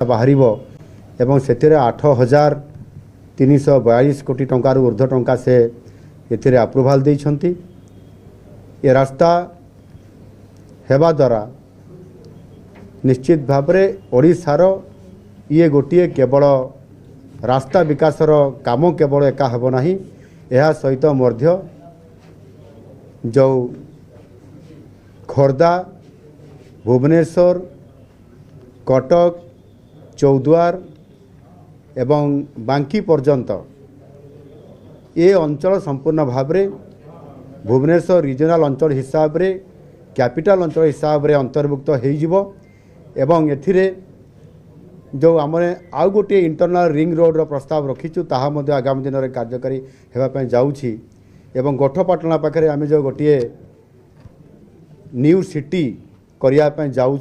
बाहरिबो एवं सेतिरे 8,342 कोटी टंकार ऊर्ध्व टंका से एथिरे अप्रूवाल देइछंती। ये रास्ता हेबा द्वारा निश्चित भावरे ओडिशार ये गोटे केवल रास्ता विकासर काम केवल एका हेब नाही, एहा सहित मध्य जो खोर्धा, भुवनेश्वर, कटक, चौद्वार एवं बांकी पर्यंत ये अंचल संपूर्ण भाव में भुवनेश्वर रिजनल अंचल हिसाब रे कैपिटल अंचल हिसाब रे अंतर्भुक्त हो एवं एथिरे जो आम आउ गोटे इंटरनल रिंग रोड रो प्रस्ताव रखीचु ताहा मध्य आगामी दिन में कार्यकारी होगापी जाऊँगी एवं गोठपाटना पाखे आम जो गोटे न्यू सिटी करने जाऊँ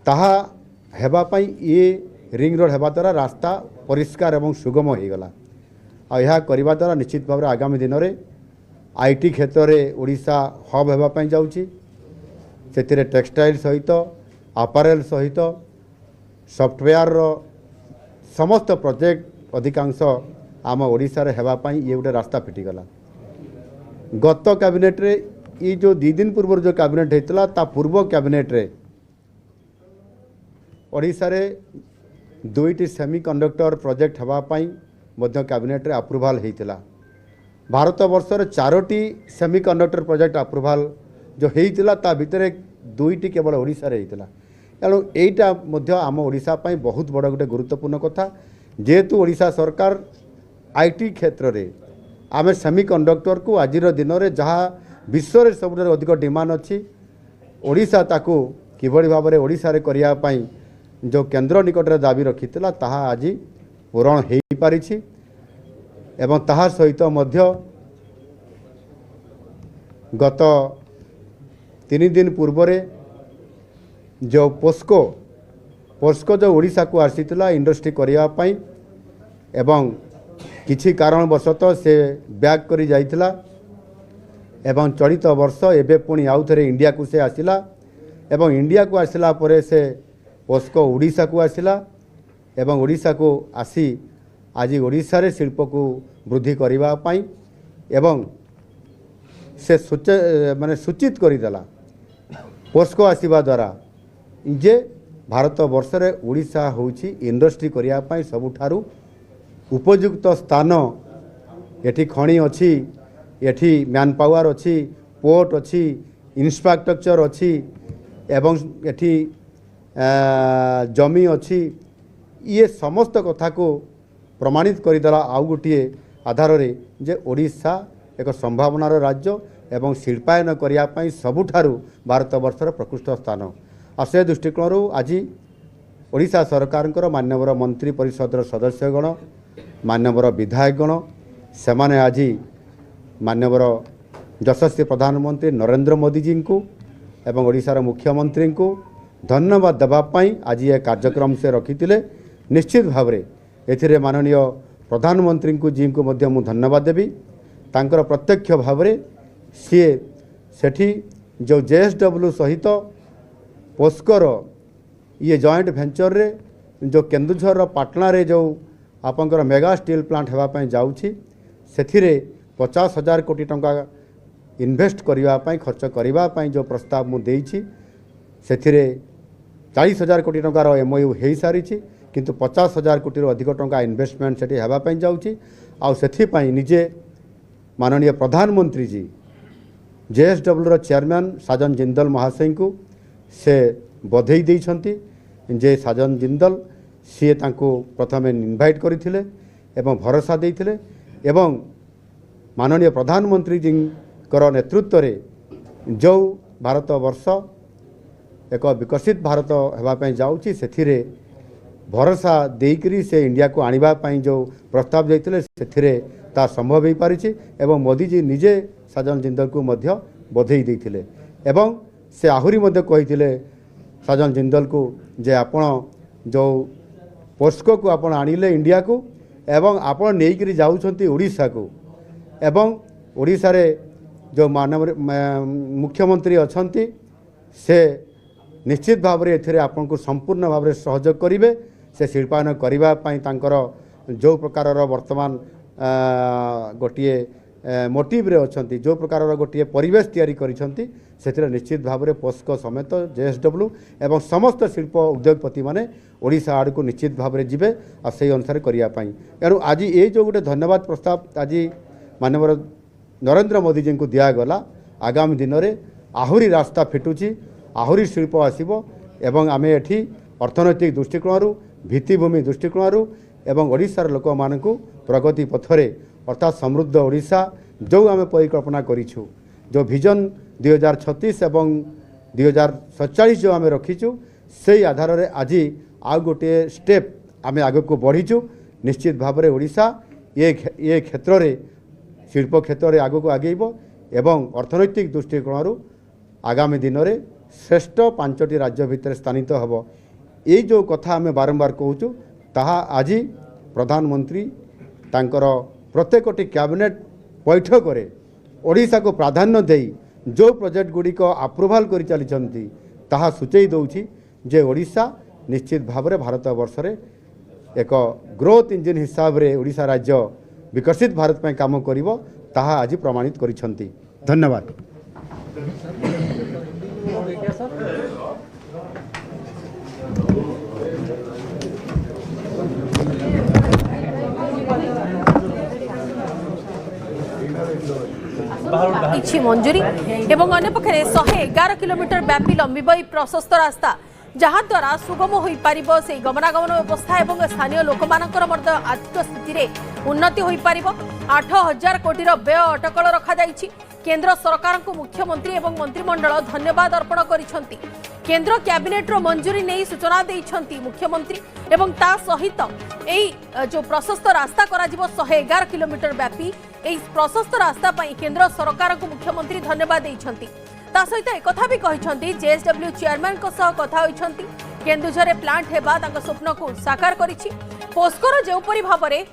ताहा हेबापाई ये रिंग रोड हेबा द्वारा रास्ता परिष्कार एवं सुगम हो गला। आ करबा द्वारा निश्चित भाव में आगामी दिन में आईटी क्षेत्र में ओडिशा हब होगापी जाऊँगी। से टेक्सटाइल सहित आपारेल सहित सॉफ्टवेयर समस्त प्रोजेक्ट अधिकांश आम ओडिशा रे हेबापाई ये गोटे रास्ता फिटिगला। गत कैबिनेट रे ये जो 2 दिन पूर्व जो कैबिनेट होता ता पूर्व कैबिनेट रे ओडिशा रे 2टी सेमीकंडक्टर प्रोजेक्ट हेबापाई मध्य कैबिनेट रे अप्रूवाल होता। भारत वर्ष रे 4टी सेमीकंडक्टर प्रोजेक्ट अप्रूवाल जो होता ता भितर 2टी केवल ओडिशा रे होता। तेणु यहीटा मध्य आम ओडिशा पाई बहुत बड़ गोटे गुरुत्वपूर्ण कथा। जेहेतु ओडिशा सरकार आईटी क्षेत्र में आम सेमीकंडक्टर को आज दिन में जहाँ विश्व में सब अधिक डिमांड अच्छी ओडिशा ताकू किभली भाव में ओडिशा रे करिया पाई जो केंद्र निकट में दाबी रखी ताहा आज पूरण हो पारिछि एवं ताहा सहित मध्य गत 3 दिन पूर्व जो पोस्को जो ओडिशा को आसीथिला इंडस्ट्री करिया पाई एवं किछि कारणवशतः से बैक करी जाइथिला एवं चलित वर्ष एबे पुणी आउ थे इंडिया को से आसिला एवं इंडिया को आसिला परे से पोस्को ओडिशा को आसिला एवं ओडिशा को आसी आज ओडिशा रे शिल्प को वृद्धि करबा पाई एवं से माने सूचित करदेला पोस्को आसीबा द्वारा जे भारत वर्ष रे ओडिशा होउछि इंडस्ट्री करिया पाई सबुठारु उपयुक्त स्थान। एठी खणी अच्छी, एठी मैन पावर अच्छी, पोर्ट अच्छी, इंफ्रास्ट्रक्चर अच्छी एवं एठी जमी अच्छी। ये समस्त कथा को प्रमाणित करदेला आउ गोटे आधार रे जे ओडिशा एक संभावनार राज्य एवं शिल्पायन करिया पाई सबुठारु भारत वर्षर प्रकृष्ट स्थान। आ से दृष्टिकोण आज ओडिशा सरकार मान्यवर मंत्री परिषद सदस्यगण मान्यवर विधायकगण सेमाने आज मान्यवर यशस्वी प्रधानमंत्री नरेंद्र मोदी जी को एवं ओडिशार मुख्यमंत्री को धन्यवाद देवाई आज ये कार्यक्रम से रखी। निश्चित भाव में एथिरे माननीय प्रधानमंत्री को जी को मध्य मु धन्यवाद देवी। तांकर प्रत्यक्ष भाव में सी सेठी जो JSW सहित पोस्कोर ये जॉइंट वेंचर रे जो केन्दुझर पाटना रे जो आपंकर मेगा स्टील प्लांट होगापी जाऊँगी से 50,000 कोटी टंका इन्वेस्ट करने खर्च करने जो प्रस्ताव मुझे से 40,000 कोटी टंकार MOU हो सारी किंतु 50,000 कोटी अधिक टंका इन्वेस्टमेंट से होगापी जाऊँगी। आउ निजे माननीय प्रधानमंत्री जी JSW चेयरमैन साजन जिंदल महाशय को से बधई देइछंती जे साजन जिंदल सी तांको प्रथमे इनवाइट करथिले एवं भरोसा देइथिले एवं माननीय प्रधानमंत्री जी कर नेतृत्व रे जो भारत वर्ष एक विकसित भारत होगापी जाऊँगी से भरोसा देकरी से इंडिया को आनिबा पई जो प्रस्ताव देइथिले से ता संभव हो पारिछि एवं मोदी जी निजे साजन जिंदल को मध्य बधई देइथिले एवं से आहुरी मध्य कहिथिले साजन जिंदल को जे आपण जो पोस्को को आपण आनिले इंडिया को एवं आपण नेइकरी जाउछंती ओडिशा को एवं ओडिशा रे जो मानव मुख्यमंत्री अछंती से निश्चित भाव में एथिरे आपको संपूर्ण भाव में सहयोग करेंगे से शिल्पायन करने जो प्रकार वर्तमान गोटे मोटिव रे अच्छी जो प्रकार गोटे परिवेश तैयारी करिसेंती से निश्चित भाव में पोस्को समेत JSW एवं समस्त शिल्प उद्योगपति माने ओडिशा आड़ को निश्चित भाव में जीवे और से अनुसार करने एणु आज ये जो गोटे धन्यवाद प्रस्ताव आज माननीय नरेंद्र मोदी जी को दिगला आगामी दिन में आहुरी रास्ता फिटुची आहुरी शिल्प आसब एवं आम एठी अर्थनैतिक दृष्टिकोण भित्तिभूमि दृष्टिकोण एवं ओडिशार लोक मानकु प्रगति पथरे अर्थात समृद्ध ओडिशा जो आम परिकल्पना करिछु जो विजन 2036 एवं 2047 जो आम रखीचु से आधार में आज आउ गोटे स्टेप आम आग को बढ़ीचु निश्चित भाव में ओडिशा ये क्षेत्र में शिल्प क्षेत्र में आग को आगेब एवं अर्थनैतिक दृष्टिकोण आगामी दिन में श्रेष्ठ 5टी राज्य भितर स्थानित हम ये जो कथा आम बारंबार कहूँ ताहा आज प्रधानमंत्री तांकर प्रत्येकटी कैबिनेट बैठक में ओडिशा को प्राधान्य दे जो प्रोजेक्ट गुड़िक अप्रूवाल कर चली ताहा सूचई दौछि जे ओडिशा निश्चित भाव में भारत वर्ष रे एक ग्रोथ इंजिन हिसाब रे ओडिशा राज्य विकसित भारत में काम करिवो ताहा आज प्रमाणित करिसंती। धन्यवाद। इछि मंजूरी एवं अन्य पक्षे 111 किलोमीटर व्यापी लंबिब प्रशस्त रास्ता जहाँ द्वारा सुगम हो पारिबो से गमनागमन व्यवस्था एवं स्थानीय लोक मानकर आर्थिक स्थिति रे उन्नति हो पारिबो। 8,000 कोटी व्यय अटकल रखा जाइछि। केंद्र सरकार को मुख्यमंत्री एवं मंत्रिमंडल धन्यवाद अर्पण करिसंती। केंद्र कैबिनेट रो मंजूरी नहीं सूचना देइछंती मुख्यमंत्री एवं ता सहित एई जो प्रशस्त रास्ता करा जिवो 111 किलोमीटर व्यापी एई प्रशस्त रास्ता पई केंद्र सरकार को मुख्यमंत्री धन्यवाद देइछंती। ता सहित एकथा भी कहिछंती JSW चेयरमैन को सह कथा होइछंती केन्दुझरे प्लांट हेबा तांको स्वप्न को साकार करिछि। पोस्कोर जेउपरि भाबरे